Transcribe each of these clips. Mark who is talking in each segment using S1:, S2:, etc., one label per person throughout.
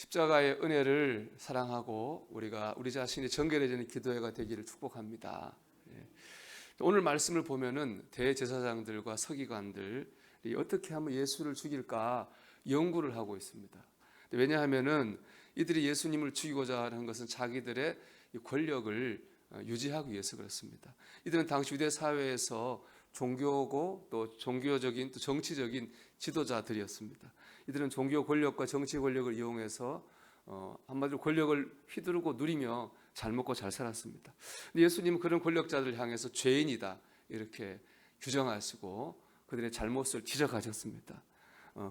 S1: 십자가의 은혜를 사랑하고 우리가 우리 자신이 정결해지는 기도회가 되기를 축복합니다. 오늘 말씀을 보면은 대제사장들과 서기관들이 어떻게 하면 예수를 죽일까 연구를 하고 있습니다. 왜냐하면은 이들이 예수님을 죽이고자 하는 것은 자기들의 권력을 유지하기 위해서 그렇습니다. 이들은 당시 유대 사회에서 종교고 또 종교적인 또 정치적인 지도자들이었습니다. 이들은 종교 권력과 정치 권력을 이용해서 한마디로 권력을 휘두르고 누리며 잘 먹고 잘 살았습니다. 근데 예수님은 그런 권력자들을 향해서 죄인이다 이렇게 규정하시고 그들의 잘못을 지적하셨습니다.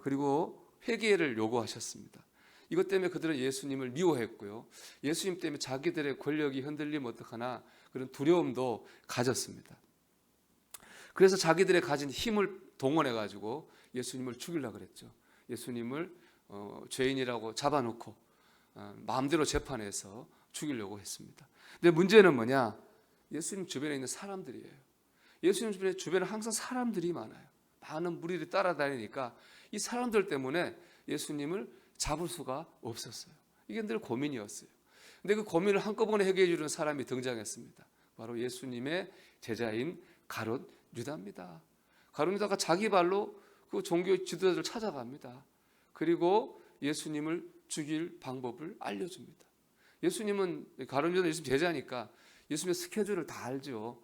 S1: 그리고 회개를 요구하셨습니다. 이것 때문에 그들은 예수님을 미워했고요. 예수님 때문에 자기들의 권력이 흔들리면 어떡하나 그런 두려움도 가졌습니다. 그래서 자기들의 가진 힘을 동원해가지고 예수님을 죽이려고 그랬죠. 예수님을 죄인이라고 잡아놓고 마음대로 재판해서 죽이려고 했습니다. 근데 문제는 뭐냐? 예수님 주변에 있는 사람들이에요. 예수님 주변에 항상 사람들이 많아요. 많은 무리들이 따라다니니까 이 사람들 때문에 예수님을 잡을 수가 없었어요. 이게 늘 고민이었어요. 근데 그 고민을 한꺼번에 해결해 주는 사람이 등장했습니다. 바로 예수님의 제자인 가룟 유다입니다. 가룟 유다가 자기 발로 그 종교 지도자들을 찾아갑니다. 그리고 예수님을 죽일 방법을 알려줍니다. 예수님은 가룟 유다는 예수님 제자니까 예수님의 스케줄을 다 알죠.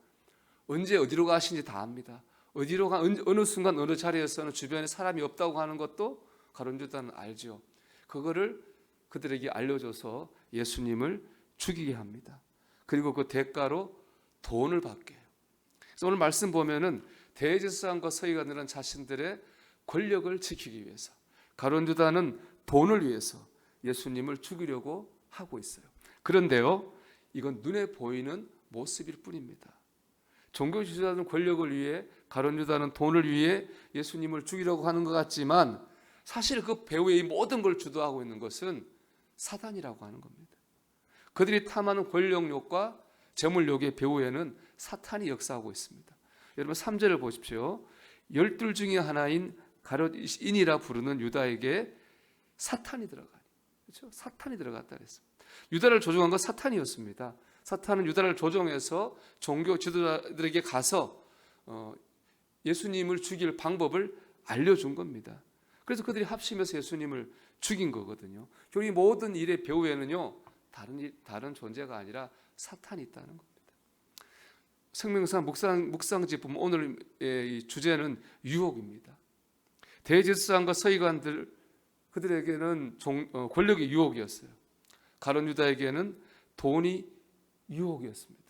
S1: 언제 어디로 가시는지 다 압니다. 어디로 가 어느 순간 어느 자리에서는 주변에 사람이 없다고 하는 것도 가룟 유다는 알죠. 그거를 그들에게 알려줘서 예수님을 죽이게 합니다. 그리고 그 대가로 돈을 받게 해요. 그래서 오늘 말씀 보면은 대제사장과 서기관들은 자신들의 권력을 지키기 위해서, 가룟 유다는 돈을 위해서 예수님을 죽이려고 하고 있어요. 그런데요, 이건 눈에 보이는 모습일 뿐입니다. 종교 지도자들은 권력을 위해, 가룟 유다는 돈을 위해 예수님을 죽이려고 하는 것 같지만 사실 그 배후에 이 모든 걸 주도하고 있는 것은 사단이라고 하는 겁니다. 그들이 탐하는 권력욕과 재물욕의 배후에는 사탄이 역사하고 있습니다. 여러분 3절을 보십시오. 12 중에 하나인 가룟인이라 부르는 유다에게 사탄이 들어가니, 그렇죠? 사탄이 들어갔다 그랬습니다. 유다를 조종한 건 사탄이었습니다. 사탄은 유다를 조종해서 종교 지도자들에게 가서 예수님을 죽일 방법을 알려준 겁니다. 그래서 그들이 합심해서 예수님을 죽인 거거든요. 결국 이 모든 일의 배후에는요, 다른 존재가 아니라 사탄이 있다는 겁니다. 생명사 묵상집 보면 오늘의 주제는 유혹입니다. 대제사장과 서기관들, 그들에게는 권력이 유혹이었어요. 가룟 유다에게는 돈이 유혹이었습니다.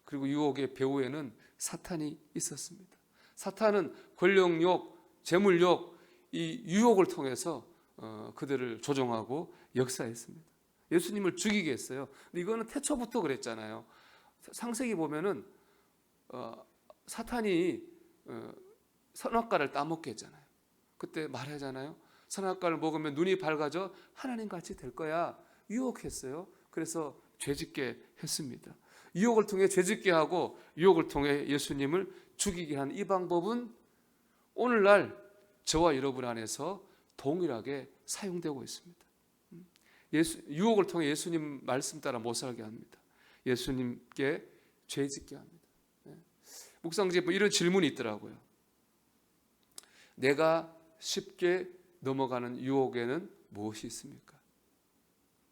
S1: 그리고 유혹의 배후에는 사탄이 있었습니다. 사탄은 권력욕, 재물욕, 이 유혹을 통해서 그들을 조종하고 역사했습니다. 예수님을 죽이게 했어요. 근데 이거는 태초부터 그랬잖아요. 창세기 보면은 사탄이 선악과를 따먹게 했잖아요. 그때 말하잖아요. 선악과를 먹으면 눈이 밝아져 하나님같이 될 거야. 유혹했어요. 그래서 죄짓게 했습니다. 유혹을 통해 죄짓게 하고 유혹을 통해 예수님을 죽이게 한 이 방법은 오늘날 저와 여러분 안에서 동일하게 사용되고 있습니다. 유혹을 통해 예수님 말씀 따라 못 살게 합니다. 예수님께 죄짓게 합니다. 묵상지에 이런 질문이 있더라고요. 내가 쉽게 넘어가는 유혹에는 무엇이 있습니까?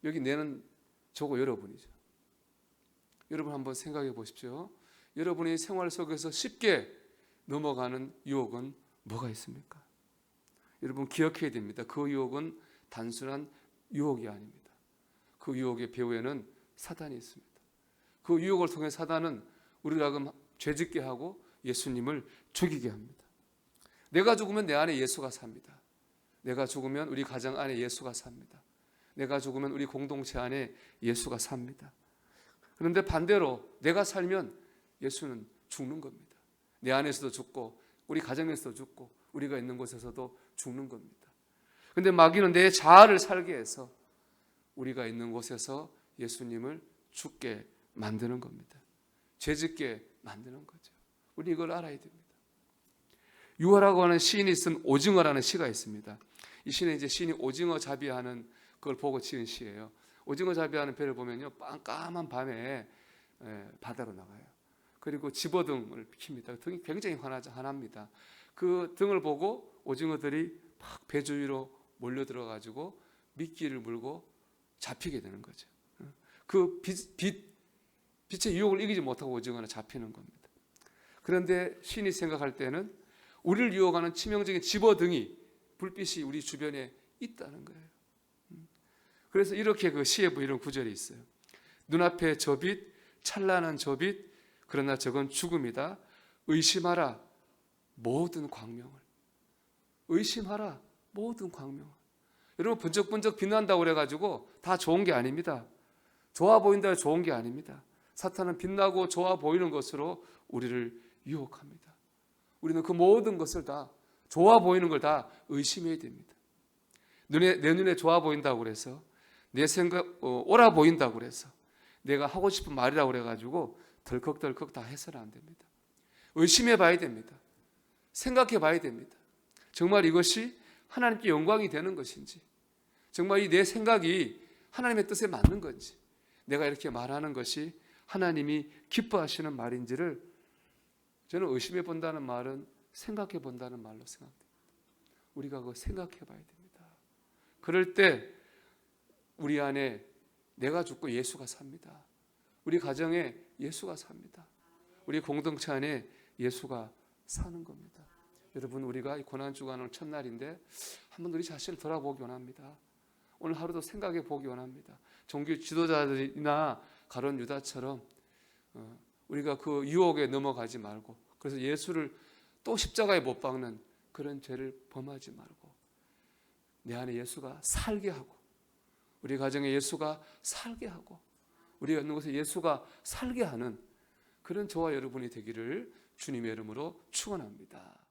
S1: 여기 내는 저거 여러분이죠. 여러분 한번 생각해 보십시오. 여러분이 생활 속에서 쉽게 넘어가는 유혹은 뭐가 있습니까? 여러분 기억해야 됩니다. 그 유혹은 단순한 유혹이 아닙니다. 그 유혹의 배후에는 사단이 있습니다. 그 유혹을 통해 사단은 우리가 죄짓게 하고 예수님을 죽이게 합니다. 내가 죽으면 내 안에 예수가 삽니다. 내가 죽으면 우리 가정 안에 예수가 삽니다. 내가 죽으면 우리 공동체 안에 예수가 삽니다. 그런데 반대로 내가 살면 예수는 죽는 겁니다. 내 안에서도 죽고 우리 가정에서도 죽고 우리가 있는 곳에서도 죽는 겁니다. 그런데 마귀는 내 자아를 살게 해서 우리가 있는 곳에서 예수님을 죽게 만드는 겁니다. 죄짓게 만드는 거죠. 우리 이걸 알아야 됩니다. 유화라고 하는 시인이 쓴 오징어라는 시가 있습니다. 이 시는 이제 시인이 오징어 잡이하는 그걸 보고 지은 시예요. 오징어 잡이하는 배를 보면요, 깜깜한 밤에 바다로 나가요. 그리고 집어등을 킵니다. 등이 굉장히 환합니다. 그 등을 보고 오징어들이 막 배 주위로 몰려 들어가지고 미끼를 물고 잡히게 되는 거죠. 그 빛의 유혹을 이기지 못하고 오징어는 잡히는 겁니다. 그런데 신이 생각할 때는 우리를 유혹하는 치명적인 집어등이, 불빛이 우리 주변에 있다는 거예요. 그래서 이렇게 그 시에 이런 구절이 있어요. 눈앞에 저 빛, 찬란한 저 빛, 그러나 저건 죽음이다. 의심하라 모든 광명을. 의심하라 모든 광명을. 여러분, 번쩍번쩍 빛난다고 그래가지고 다 좋은 게 아닙니다. 좋아 보인다고 좋은 게 아닙니다. 사탄은 빛나고 좋아 보이는 것으로 우리를 유혹합니다. 우리는 그 모든 것을 다, 좋아 보이는 걸 다 의심해야 됩니다. 내 눈에 좋아 보인다고 그래서, 내 생각 옳아 보인다고 그래서, 내가 하고 싶은 말이라고 그래가지고 덜컥덜컥 다 해서는 안 됩니다. 의심해 봐야 됩니다. 생각해 봐야 됩니다. 정말 이것이 하나님께 영광이 되는 것인지, 정말 이 내 생각이 하나님의 뜻에 맞는 건지, 내가 이렇게 말하는 것이 하나님이 기뻐하시는 말인지를 저는 의심해 본다는 말은 생각해 본다는 말로 생각합니다. 우리가 그거 생각해 봐야 됩니다. 그럴 때 우리 안에 내가 죽고 예수가 삽니다. 우리 가정에 예수가 삽니다. 우리 공동체 안에 예수가 사는 겁니다. 여러분, 우리가 이 고난주간 첫날인데 한번 우리 자신을 돌아보기 원합니다. 오늘 하루도 생각해 보기 원합니다. 종교 지도자들이나 가룟 유다처럼 우리가 그 유혹에 넘어가지 말고, 그래서 예수를 또 십자가에 못 박는 그런 죄를 범하지 말고, 내 안에 예수가 살게 하고, 우리 가정에 예수가 살게 하고, 우리가 있는 곳에 예수가 살게 하는 그런 저와 여러분이 되기를 주님의 이름으로 축원합니다.